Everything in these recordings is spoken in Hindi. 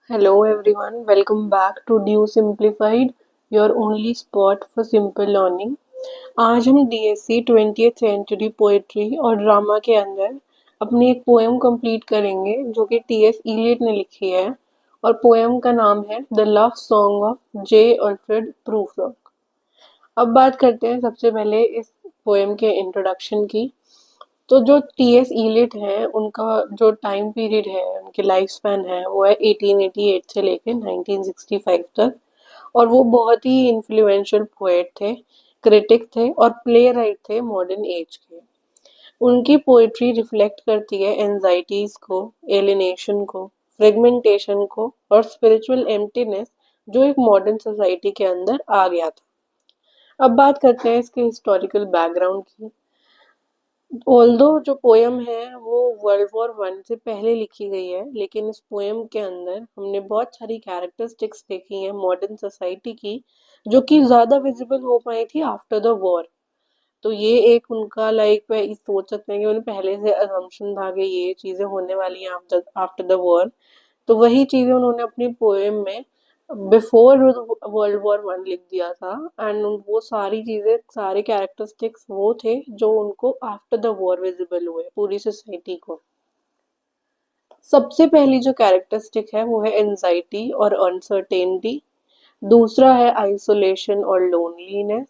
Hello everyone, welcome back to Due Simplified, your only spot for simple learning. आज हम DSC 20th सेंचुरी पोएट्री और ड्रामा के अंदर अपनी एक पोएम कंप्लीट करेंगे जो कि टीएस इलियट ने लिखी है और पोएम का नाम है the love song of J Alfred Prufrock. अब बात करते हैं सबसे पहले इस पोएम के इंट्रोडक्शन की। तो जो टीएस इलियट है उनका जो टाइम पीरियड है, उनकी लाइफ स्पैन है, वो है 1888 से लेकर 1965 तक। और वो बहुत ही इन्फ्लुएंशियल पोएट थे, क्रिटिक थे और प्ले राइट थे मॉडर्न एज के। उनकी पोएट्री रिफ्लेक्ट करती है एंजाइटीज को, एलिनेशन को, फ्रेगमेंटेशन को और स्पिरिचुअल एम्प्टीनेस जो एक मॉडर्न सोसाइटी के अंदर आ गया था। अब बात करते हैं इसके हिस्टोरिकल बैकग्राउंड की। ऑल्दो जो पोयम है वो वर्ल्ड वॉर वन से पहले लिखी गई है, लेकिन इस पोयम के अंदर हमने बहुत सारी कैरेक्टरिस्टिक्स देखी हैं मॉडर्न सोसाइटी की जो कि ज़्यादा विजिबल हो पाई थी आफ्टर द वॉर। तो ये एक उनका लाइक सोच सकते हैं कि उन्हें पहले से अजम्पशन था कि ये चीज़ें होने वाली हैं आफ्टर आफ्टर द वॉर। तो वही चीज़ें उन्होंने अपनी पोएम में बिफोर वर्ल्ड वॉर वन लिख दिया था। एंड वो सारी चीज़ें, सारे कैरेक्टरिस्टिक्स वो थे जो उनको आफ्टर द वॉर विजिबल हुए पूरी सोसाइटी को। सबसे पहली जो कैरेक्टरिस्टिक है वो है एंजाइटी और अनसर्टेनिटी। दूसरा है आइसोलेशन और लोनलीनेस।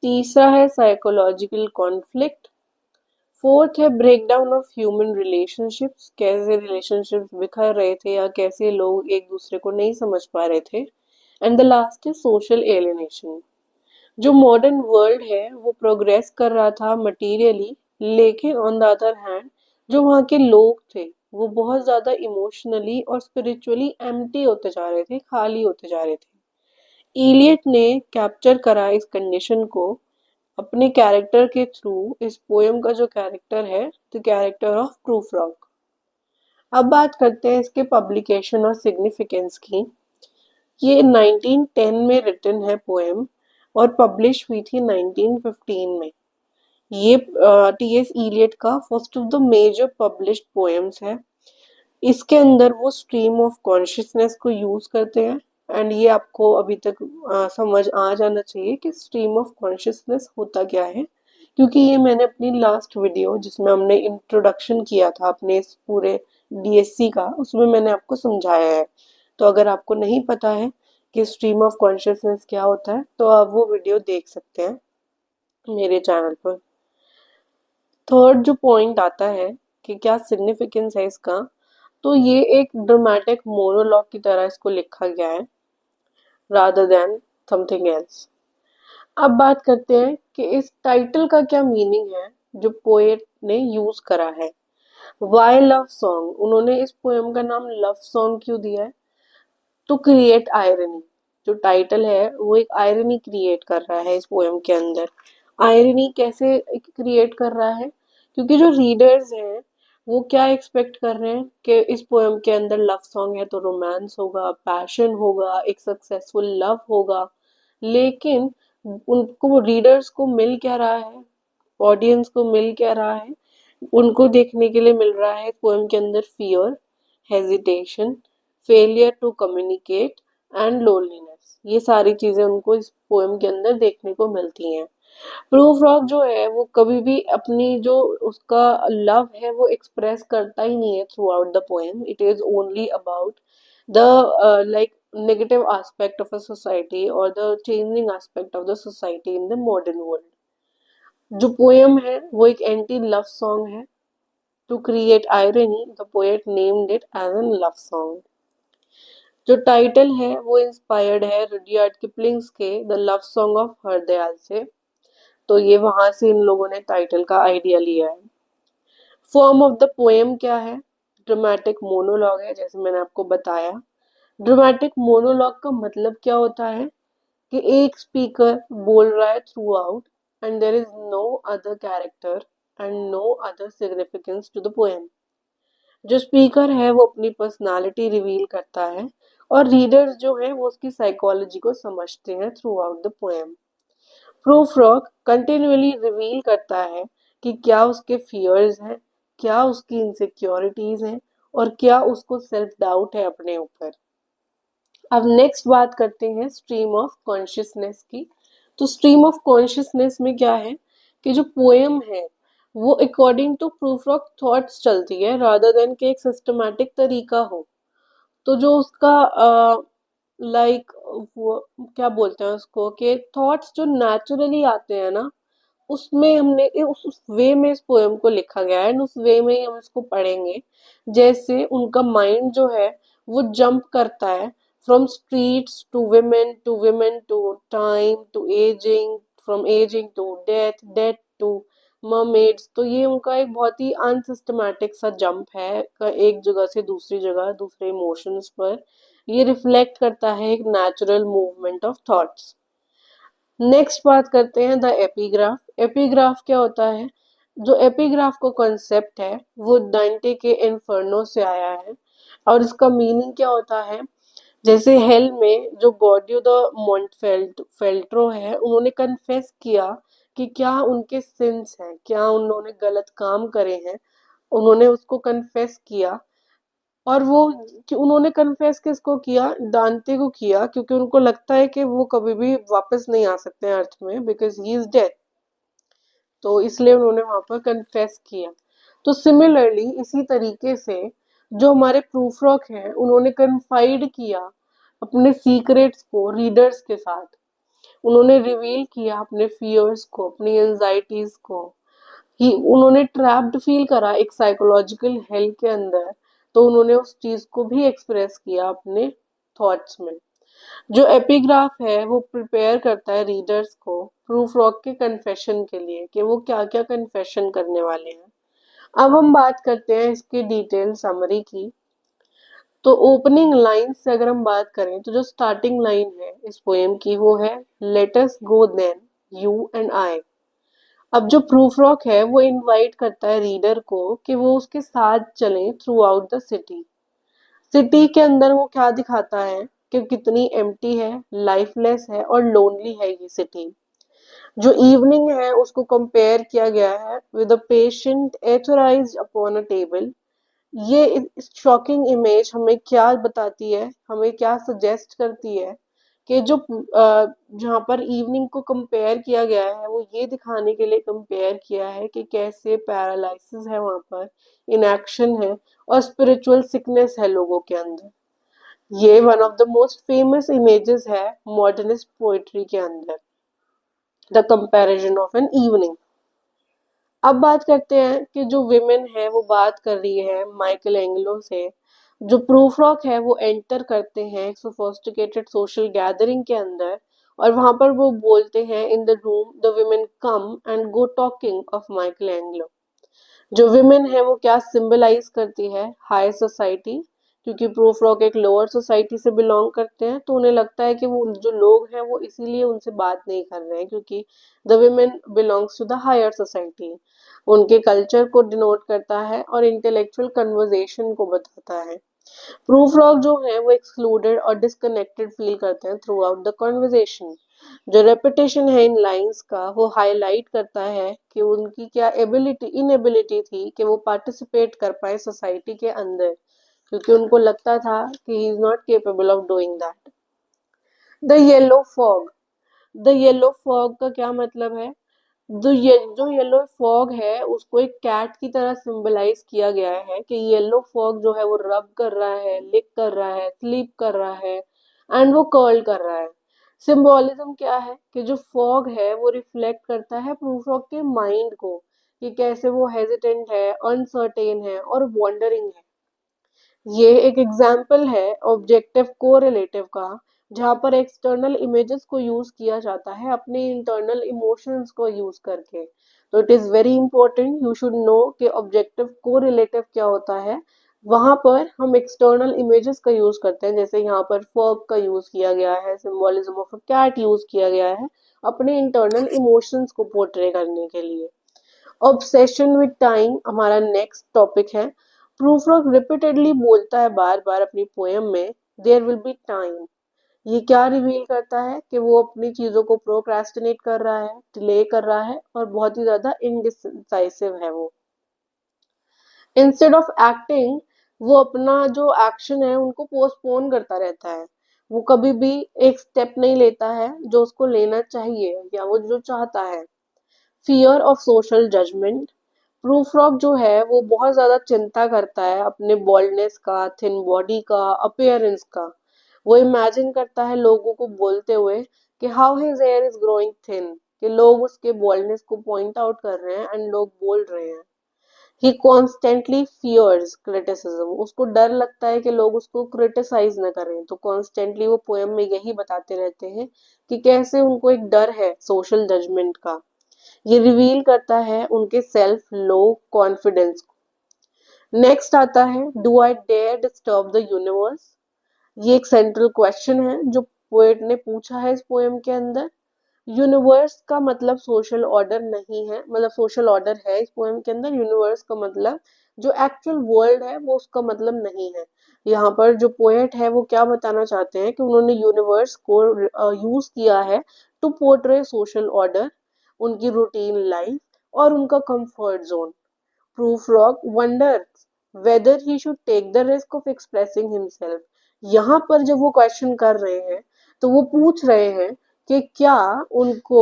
तीसरा है साइकोलॉजिकल कॉन्फ्लिक्ट। फोर्थ है ब्रेकडाउन ऑफ ह्यूमन रिलेशनशिप्स, कैसे रिलेशनशिप्स बिखर रहे थे या कैसे लोग एक दूसरे को नहीं समझ पा रहे थे। एंड द लास्ट है सोशल एलिनेशन। जो मॉडर्न वर्ल्ड है वो प्रोग्रेस कर रहा था मटेरियली, लेकिन ऑन द अदर हैंड जो वहाँ के लोग थे वो बहुत ज़्यादा इमोशनली और स्पिरिचुअली एम्प्टी होते जा रहे थे, खाली होते जा रहे थे। इलियट ने कैप्चर करा इस कंडीशन को अपने कैरेक्टर के थ्रू। इस पोयम का जो कैरेक्टर है, द कैरेक्टर ऑफ प्रूफरॉक। अब बात करते हैं इसके पब्लिकेशन और सिग्निफिकेंस की। ये 1910 में रिटन है पोएम और पब्लिश हुई थी 1915 में। ये टीएस इलियट का first of the major published poems है। इसके अंदर वो स्ट्रीम ऑफ कॉन्शियसनेस को यूज करते हैं। एंड ये आपको अभी तक समझ आ जाना चाहिए कि स्ट्रीम ऑफ कॉन्शियसनेस होता क्या है, क्योंकि ये मैंने अपनी लास्ट वीडियो जिसमें हमने इंट्रोडक्शन किया था अपने इस पूरे डीएससी का, उसमें मैंने आपको समझाया है। तो अगर आपको नहीं पता है कि स्ट्रीम ऑफ कॉन्शियसनेस क्या होता है तो आप वो वीडियो देख सकते हैं मेरे चैनल पर। थर्ड जो पॉइंट आता है कि क्या सिग्निफिकेंस है इसका, तो ये एक ड्रामेटिक मोनोलॉग की तरह इसको लिखा गया है रादर देन समथिंग एल्स। अब बात करते हैं कि इस टाइटल का क्या मीनिंग है जो पोएट ने यूज करा है। वाई लव सॉन्ग, उन्होंने इस पोएम का नाम लव सॉन्ग क्यों दिया है? To create irony. जो टाइटल है वो एक आयरनी क्रिएट कर रहा है इस पोएम के अंदर। आयरनी कैसे क्रिएट कर रहा है? क्योंकि जो रीडर्स हैं वो क्या एक्सपेक्ट कर रहे हैं कि इस पोएम के अंदर लव सॉन्ग है तो रोमांस होगा, पैशन होगा, एक सक्सेसफुल लव होगा। लेकिन उनको, रीडर्स को मिल क्या रहा है, ऑडियंस को मिल क्या रहा है? उनको देखने के लिए मिल रहा है पोएम के अंदर fear, hesitation, failure to communicate and loneliness. ये सारी चीजें उनको इस पोएम के अंदर देखने को मिलती हैं। प्रूफ रॉक जो है वो कभी भी अपनी जो उसका लव है वो एक्सप्रेस करता ही नहीं है through out the poem. It is only about the like negative aspect of a society or the changing aspect of the society in the modern world। जो पोएम है वो एक एंटी लव सॉन्ग है। To create irony the poet named it as an love song. जो टाइटल है वो इंस्पायर्ड है रुडयार्ड किपलिंग्स के the love song of Har Dyal से। तो ये वहां से इन लोगों ने टाइटल का आइडिया लिया है। फॉर्म ऑफ द पोएम क्या है? ड्रामेटिक मोनोलॉग है, जैसे मैंने आपको बताया। ड्रामेटिक मोनोलॉग का मतलब क्या होता है कि एक स्पीकर बोल रहा है throughout and there is no other character and no other significance to the poem. जो स्पीकर है वो अपनी पर्सनालिटी रिवील करता है और रीडर्स जो है वो उसकी साइकोलॉजी को समझते हैं through out the poem. Proof rock continually reveal करता है कि क्या उसके फियर्स हैं, क्या उसकी इनसिक्योरिटीज हैं और क्या उसको सेल्फ डाउट है अपने ऊपर। अब नेक्स्ट बात करते हैं स्ट्रीम ऑफ कॉन्शियसनेस की। तो स्ट्रीम ऑफ कॉन्शियसनेस में क्या है कि जो पोएम है वो according to proof of thoughts चलती है रादर देन कि एक सिस्टमैटिक तरीका हो। तो जो उसका लाइक वो क्या बोलते हैं उसको कि थॉट्स जो नेचुरली आते हैं ना, उसमें हमने उस वे में इस पोएम को लिखा गया है एंड उस वे में ही हम इसको पढ़ेंगे। जैसे उनका माइंड जो है वो जंप करता है from streets to women to time to aging, from aging to death, death to mermaids. तो ये उनका एक बहुत ही अनसिस्टमैटिक सा जंप है एक जगह से दूसरी जगह दूसरे इमोशंस पर। ये रिफ्लेक्ट करता है एक natural movement of thoughts. Next बात करते हैं द एपिग्राफ। एपिग्राफ क्या होता है? जो एपिग्राफ को कॉन्सेप्ट है वो डांटे के इन्फर्नो से आया है और इसका मीनिंग क्या होता है? जैसे हेल में जो गॉडियो द फेल्ट्रो है, उन्होंने कन्फेस किया कि क्या उनके सिंस हैं, क्या उन्होंने गलत काम करे हैं, उन्होंने उसको कन्फेस किया। और वो कि उन्होंने कन्फेस किसको किया? दांते को किया, क्योंकि उनको लगता है कि वो कभी भी वापस नहीं आ सकते हैं अर्थ में बिकॉज ही इज डेड। तो इसलिए उन्होंने वहां पर कन्फेस किया। तो सिमिलरली इसी तरीके से जो हमारे प्रूफ रॉक हैं उन्होंने कन्फाइड किया अपने सीक्रेट्स को रीडर्स के साथ। उन्होंने रिवील किया अपने फियर्स को, अपनी एंजाइटीज को। ही उन्होंने ट्रैप्ड फील करा एक साइकोलॉजिकल हेल के अंदर। तो उन्होंने उस चीज को भी एक्सप्रेस किया अपने थॉट्स में। जो एपिग्राफ है वो प्रिपेयर करता है रीडर्स को प्रूफ रॉक के कन्फेशन के लिए कि वो क्या क्या कन्फेशन करने वाले हैं। अब हम बात करते हैं इसकी डिटेल समरी की। तो ओपनिंग लाइन से अगर हम बात करें तो जो स्टार्टिंग लाइन है इस पोएम की वो है let us go then you and I. अब जो प्रूफ रॉक है वो इनवाइट करता है रीडर को कि वो उसके साथ चलें through out the city. City के अंदर वो क्या दिखाता है कि कितनी एम्प्टी है, लाइफलेस है और लोनली है ये सिटी। जो इवनिंग है उसको कंपेयर किया गया है with a patient authorised upon a table. ये शॉकिंग इमेज हमें क्या बताती है, हमें क्या सजेस्ट करती है कि जो जहाँ पर इवनिंग को कंपेयर किया गया है वो ये दिखाने के लिए कंपेयर किया है कि कैसे पैरालिसिस है वहां पर, इनएक्शन है और स्पिरिचुअल सिकनेस है लोगों के अंदर। ये one of the most famous images है मॉडर्निस्ट पोएट्री के अंदर, the comparison of an evening. अब बात करते हैं कि जो विमेन है वो बात कर रही है माइकल एंग्लो से। जो प्रूफ रॉक है वो एंटर करते हैं एक सोफिस्टिकेटेड सोशल गैदरिंग के अंदर और वहां पर वो बोलते हैं in the room the women come and go talking of Michael Anglo. जो विमेन है वो क्या सिंबलाइज करती है? High society. क्योंकि प्रूफ रॉक एक लोअर सोसाइटी से बिलोंग करते हैं तो उन्हें लगता है कि वो जो लोग हैं वो इसीलिए उनसे बात नहीं कर रहे हैं क्योंकि the women belongs to the higher society. उनके कल्चर को डिनोट करता है और इंटेलेक्चुअल कन्वर्जेशन को बताता है। प्रूफ रॉक जो है वो एक्सक्लूडेड और डिस्कनेक्टेड फील करते हैं थ्रू आउट द कॉन्वर्जेशन। जो रेपिटेशन है इन लाइंस का वो हाईलाइट करता है कि उनकी क्या इनएबिलिटी थी कि वो पार्टिसिपेट कर पाए सोसाइटी के अंदर, क्योंकि उनको लगता था कि he is not capable of doing that. The yellow fog. The yellow fog का क्या मतलब है? जो येलो फॉग है उसको एक कैट की तरह सिंबलाइज किया गया है कि येलो फॉग जो है वो रब कर रहा है, लिक कर रहा है, स्लीप कर रहा है एंड वो कर्ल कर रहा है। सिंबोलिज्म क्या है कि जो फॉग है वो रिफ्लेक्ट करता है प्रूफ ऑफ के माइंड को कि कैसे वो हेजिटेंट है, अनसर्टेन है और वॉन्डरिंग है। ये एक एग्जाम्पल है ऑब्जेक्टिव कोरिलेटिव का, जहाँ पर एक्सटर्नल इमेजेस को यूज किया जाता है अपने इंटरनल इमोशंस को यूज करके। तो it is very important you should know कि ऑब्जेक्टिव कोरिलेटिव क्या होता है। वहां पर हम एक्सटर्नल इमेजेस का यूज करते हैं, जैसे यहाँ पर फॉग का यूज किया गया है, symbolism of a cat use किया गया है अपने इंटरनल इमोशंस को पोर्ट्रे करने के लिए। ऑब्सेशन विद टाइम हमारा नेक्स्ट टॉपिक है। प्रूफ रॉक रिपीटेडली बोलता है बार बार अपनी पोएम में देयर विल बी टाइम। ये क्या रिवील करता है कि वो अपनी चीजों को प्रोक्रेस्टिनेट कर रहा है, डिले कर रहा है और बहुत ही ज्यादा इनडिसाइसिव है वो। इंस्टेड ऑफ एक्टिंग वो अपना जो एक्शन है उनको पोस्टपोन करता रहता है। वो कभी भी एक स्टेप नहीं लेता है जो उसको लेना चाहिए या वो जो चाहता है। Fear of social judgement, Prufrock जो है वो बहुत ज्यादा चिंता करता है अपने बॉल्डनेस का, थिन बॉडी का, अपीयरेंस का। वो इमेजिन करता है लोगों को बोलते हुए कि how his here is growing thin, कि लोग उसके बॉल्डनेस को पॉइंट आउट कर रहे हैं एंड लोग बोल रहे हैं। ही कॉन्स्टेंटली फियर्स क्रिटिसिज्म, उसको डर लगता है कि लोग उसको क्रिटिसाइज न करें, तो कॉन्स्टेंटली वो पोएम में यही बताते रहते हैं कि कैसे उनको एक डर है सोशल जजमेंट का। ये रिवील करता है उनके सेल्फ लो कॉन्फिडेंस को। नेक्स्ट आता है, do I dare disturb the universe. ये एक सेंट्रल क्वेश्चन है जो पोएट ने पूछा है इस पोएम के अंदर। यूनिवर्स का मतलब सोशल ऑर्डर नहीं है, मतलब सोशल ऑर्डर है इस पोएम के अंदर, यूनिवर्स का मतलब जो एक्चुअल वर्ल्ड है वो उसका मतलब नहीं है। यहाँ पर जो पोएट है वो क्या बताना चाहते हैं कि उन्होंने यूनिवर्स को यूज किया है टू पोर्ट्रे सोशल ऑर्डर, उनकी रूटीन लाइफ और उनका comfort zone. Prufrock wonders whether he should take the risk of expressing himself. यहाँ पर जब वो क्वेश्चन कर रहे हैं तो वो पूछ रहे हैं कि क्या उनको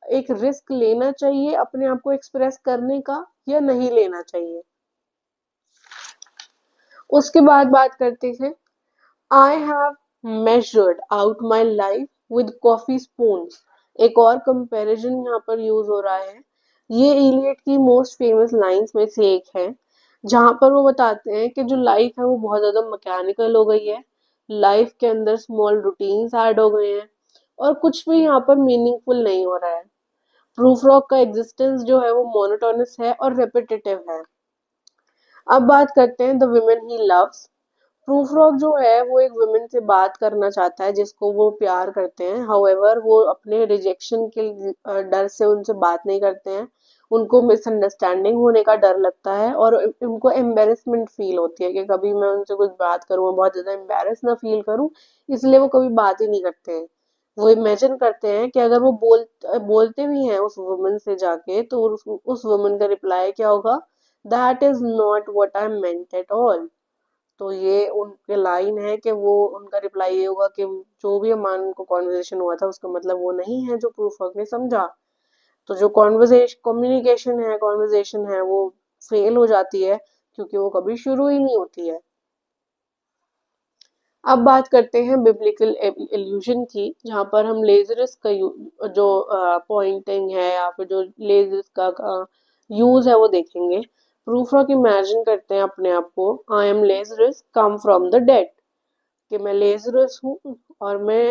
एक रिस्क लेना चाहिए अपने आप को एक्सप्रेस करने का या नहीं लेना चाहिए। उसके बाद बात करते हैं, I have measured out my life with coffee spoon. एक और कंपैरिजन यहाँ पर यूज हो रहा है। ये इलियट की मोस्ट फेमस लाइंस में से एक है, जहां पर वो बताते हैं कि जो लाइफ है वो बहुत ज्यादा मैकेनिकल हो गई है, लाइफ के अंदर स्मॉल रूटीन्स ऐड हो गए हैं और कुछ भी यहाँ पर मीनिंगफुल नहीं हो रहा है। प्रूफ रॉक का एग्जिस्टेंस जो है वो मोनोटोनस है और रेपिटेटिव है। अब बात करते हैं the women he loves. Proof rock जो है वो एक वुमेन से बात करना चाहता है जिसको वो प्यार करते हैं, हाउएवर वो अपने रिजेक्शन के डर से उनसे बात नहीं करते हैं। उनको मिसअंडरस्टैंडिंग होने का डर लगता है और उनको एम्बेरसमेंट फील होती है कि कभी मैं उनसे कुछ बात करूँ बहुत ज्यादा एम्बेरस ना फील करूँ, इसलिए वो कभी बात ही नहीं करते हैं। वो इमेजिन करते हैं कि अगर वो बोलते भी हैं उस वुमन से जाके तो उस वुमन का रिप्लाई क्या होगा, that is not what I meant at all. तो ये उनके लाइन है कि वो उनका रिप्लाई ये होगा कि जो भी हमारा उनको कॉन्वर्सेशन हुआ था उसका मतलब वो नहीं है जो प्रूफ वर्क ने समझा। तो जो कॉन्वर्सेशन कॉन्वर्सेशन है वो फेल हो जाती है क्योंकि वो कभी शुरू ही नहीं होती है। अब बात करते हैं बिब्लिकल इल्यूजन की, जहाँ पर हम लेजरस का जो पॉइंटिंग है या फिर जो लेजरस का यूज है वो देखेंगे। प्रूफ रॉक इमेजिन करते हैं अपने आप को, I am Lazarus come from the dead, कि मैं लेजरस हूँ और मैं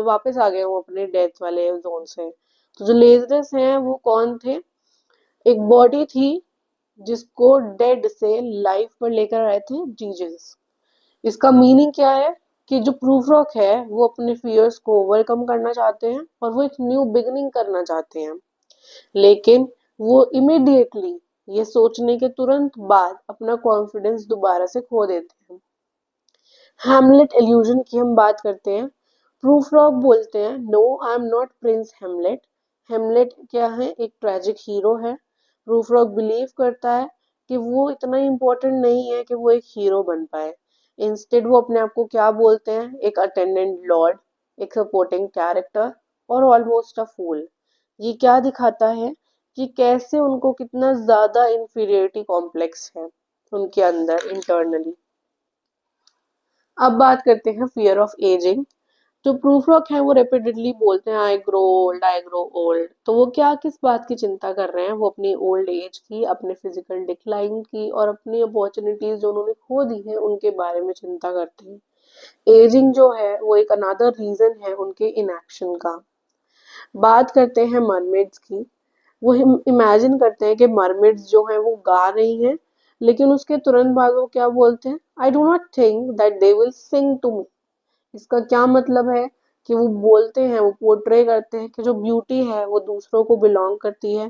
वापस आ गया हूँ अपने डेथ वाले जोन से। तो जो लेजरस हैं वो कौन थे, एक बॉडी थी जिसको डेड से लाइफ पर लेकर आए थे जीसस। इसका मीनिंग क्या है कि जो प्रूफ रॉक है वो अपने फियर्स को ओवरकम करना चाहते हैं और वो एक न्यू बिगनिंग करना चाहते हैं, लेकिन वो इमिडिएटली ये सोचने के तुरंत बाद अपना कॉन्फिडेंस दोबारा से खो देते हैं। हैमलेट इल्यूजन की हम बात करते हैं। प्रूफ रॉक बोलते हैं, no I am not Prince Hamlet. Hamlet क्या है, एक ट्रेजिक हीरो है। प्रूफ रॉक बिलीव करता है कि वो इतना इम्पोर्टेंट नहीं है कि वो एक हीरो बन पाए। इंस्टेड वो अपने आप को क्या बोलते हैं, एक अटेंडेंट लॉर्ड, एक सपोर्टिंग कैरेक्टर और ऑलमोस्ट अ फूल। ये क्या दिखाता है कि कैसे उनको कितना ज्यादा इंफीरियरिटी कॉम्प्लेक्स है उनके अंदर इंटरनली। अब बात करते हैं फियर ऑफ एजिंग। जो प्रूफ रॉक है वो रेपिटेडली बोलते हैं I grow old, I grow old. तो वो क्या किस बात की चिंता कर रहे हैं, वो अपनी ओल्ड एज की, अपने फिजिकल डिक्लाइन की और अपनी अपॉर्चुनिटीज जो उन्होंने खो दी है उनके बारे में चिंता करते हैं। एजिंग जो है वो एक अनदर रीजन है उनके इनएक्शन का। बात करते हैं मरमेड्स की। वो इमेजिन करते हैं कि मरमेड्स जो हैं वो गा रही हैं, लेकिन उसके तुरंत बाद वो क्या बोलते हैं, I do not think that they will sing to me. इसका क्या मतलब है कि वो बोलते हैं, वो पोर्ट्रे करते हैं कि जो ब्यूटी है वो दूसरों को बिलोंग करती है,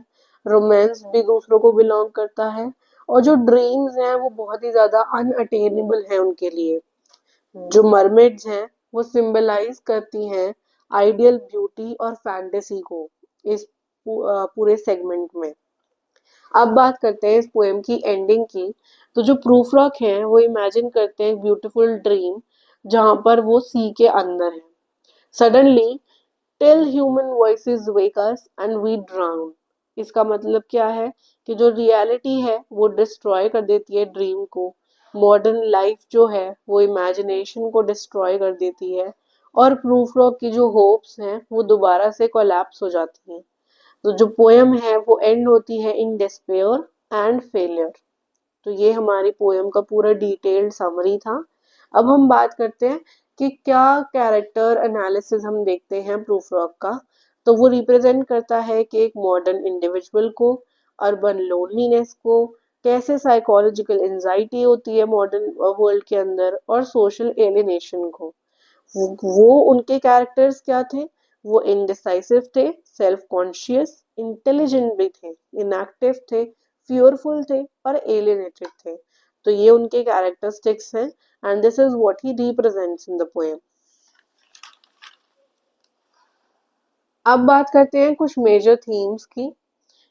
रोमांस भी दूसरों को बिलोंग करता है और जो ड्रीम्स हैं वो बहुत ही ज्यादा अनअटेनेबल है उनके लिए। जो मरमेड्स हैं वो सिंबलाइज करती हैं आइडियल ब्यूटी और फैंटेसी को इस पूरे सेगमेंट में। अब बात करते हैं इस पोएम की एंडिंग की। तो जो प्रूफ रॉक हैं वो इमेजिन करते हैं ब्यूटीफुल ड्रीम जहां पर वो सी के अंदर है। Suddenly till human voices wake us and we drown. इसका मतलब क्या है कि जो रियलिटी है वो डिस्ट्रॉय कर देती है ड्रीम को, मॉडर्न लाइफ जो है वो इमेजिनेशन को डिस्ट्रॉय कर देती है, और प्रूफ रॉक की जो होप्स हैं वो दोबारा से कोलैप्स हो जाती हैं। तो जो पोयम है वो एंड होती है इन डिस्पेयर एंड फेलियर। तो ये हमारी पोयम का पूरा डिटेल्ड समरी था। अब हम बात करते हैं कि क्या कैरेक्टर एनालिसिस हम देखते हैं प्रूफ रॉक का। तो वो रिप्रेजेंट करता है कि एक मॉडर्न इंडिविजुअल को, अर्बन लोनलीनेस को, कैसे साइकोलॉजिकल एंजाइटी होती है मॉडर्न वर्ल्ड के अंदर, और सोशल एलिनेशन को। वो उनके कैरेक्टर्स क्या थे? वो इनडिसाइसिव थे, सेल्फ कॉन्शियस, इंटेलिजेंट भी थे, इनएक्टिव थे, फियरफुल थे और एलिएनेटेड थे। तो ये उनके कैरेक्टरिस्टिक्स हैं and this is what he represents in the poem. अब बात करते हैं कुछ मेजर थीम्स की।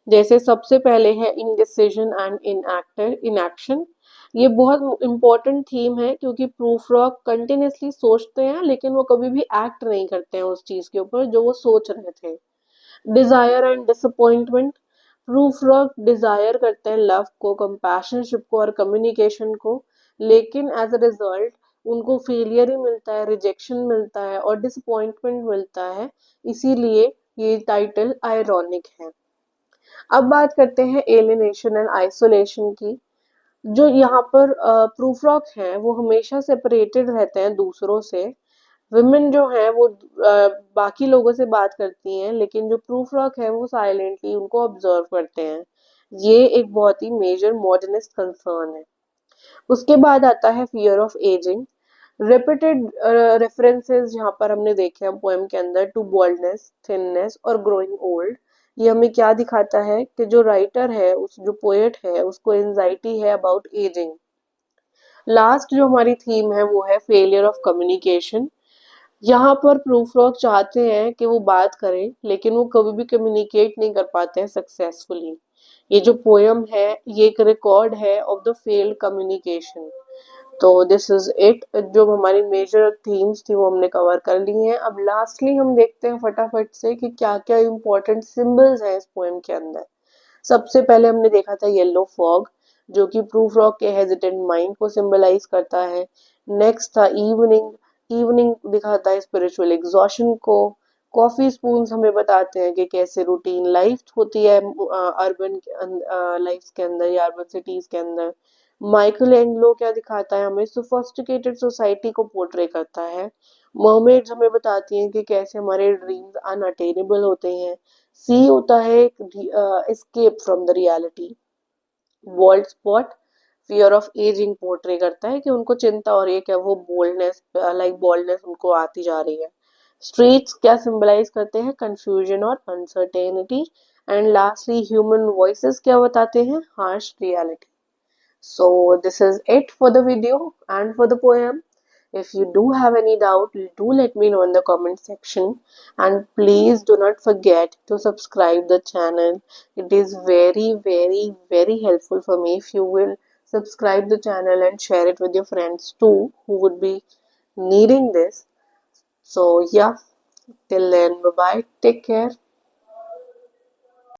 जैसे सबसे पहले है इनडिसिजन एंड इनएक्शन। ये बहुत इंपॉर्टेंट थीम है क्योंकि प्रूफ रॉक कंटिन्यूसली सोचते हैं लेकिन वो कभी भी एक्ट नहीं करते हैं उस चीज के ऊपर जो वो सोच रहे थे। Desire and disappointment. Prufrock desire करते हैं लव को, कंपैशनशिप को और कम्युनिकेशन को, लेकिन एज अ रिजल्ट उनको फेलियर ही मिलता है, रिजेक्शन मिलता है और डिसअपॉइंटमेंट मिलता है। इसीलिए ये टाइटल आयरॉनिक है। अब बात करते हैं एलिनेशन एंड आइसोलेशन की। जो यहाँ पर प्रूफ रॉक है वो हमेशा सेपरेटेड रहते हैं दूसरों से। विमेन जो है वो बाकी लोगों से बात करती हैं, लेकिन जो प्रूफ रॉक है वो साइलेंटली उनको ऑब्जर्व करते हैं। ये एक बहुत ही मेजर मॉडर्निस्ट कंसर्न है। उसके बाद आता है fear of ageing. Repeated references यहाँ पर हमने देखे हैं पोएम के अंदर टू बॉल्डनेस, थिननेस और ग्रोइंग ओल्ड। ये हमें क्या दिखाता है कि जो राइटर है, उस जो पोएट है, उसको एंजाइटी है अबाउट एजिंग। लास्ट जो हमारी थीम है वो है फेलियर ऑफ कम्युनिकेशन। यहाँ पर प्रूफ रॉक चाहते हैं कि वो बात करें लेकिन वो कभी भी कम्युनिकेट नहीं कर पाते हैं सक्सेसफुली। ये जो पोयम है ये एक रिकॉर्ड है ऑफ द फेल्ड कम्युनिकेशन। तो दिस इज इट। जो हमारी मेजर थीम्स थी वो हमने कवर कर ली हैं। अब लास्टली हम देखते हैं फटाफट से कि क्या क्या इंपॉर्टेंट सिंबल्स हैं इस पोएम के अंदर। सबसे पहले हमने देखा था येलो फॉग, जो कि प्रूफ रॉक के हेजिटेंट माइंड को सिंबलाइज करता है। नेक्स्ट था इवनिंग। इवनिंग दिखाता है स्पिरिचुअल एग्जॉशन को। कॉफी स्पून्स हमें बताते हैं कि कैसे रूटीन लाइफ होती है अर्बन लाइफ के अंदर या अर्बन सिटीज के अंदर। माइकल एंग्लो क्या दिखाता है? हमें सोफिस्टिकेटेड सोसाइटी को पोर्ट्रे करता है। मर्मेड्स हमें बताती हैं कि कैसे हमारे ड्रीम्स अनअटेनेबल होते हैं। सी होता है escape from the reality. World spot fear of ageing portray करता है कि उनको चिंता हो रही है, क्या वो बोल्डनेस बॉल्डनेस उनको आती जा रही है। स्ट्रीट्स क्या सिंबलाइज करते हैं? कंफ्यूजन और uncertainty. And lastly human voices क्या बताते हैं? Harsh reality. So this is it for the video and for the poem. If you do have any doubt, do let me know in the comment section, and please do not forget to subscribe the channel. It is very very helpful for me if you will subscribe the channel and share it with your friends too who would be needing this. So yeah, till then, bye bye, take care.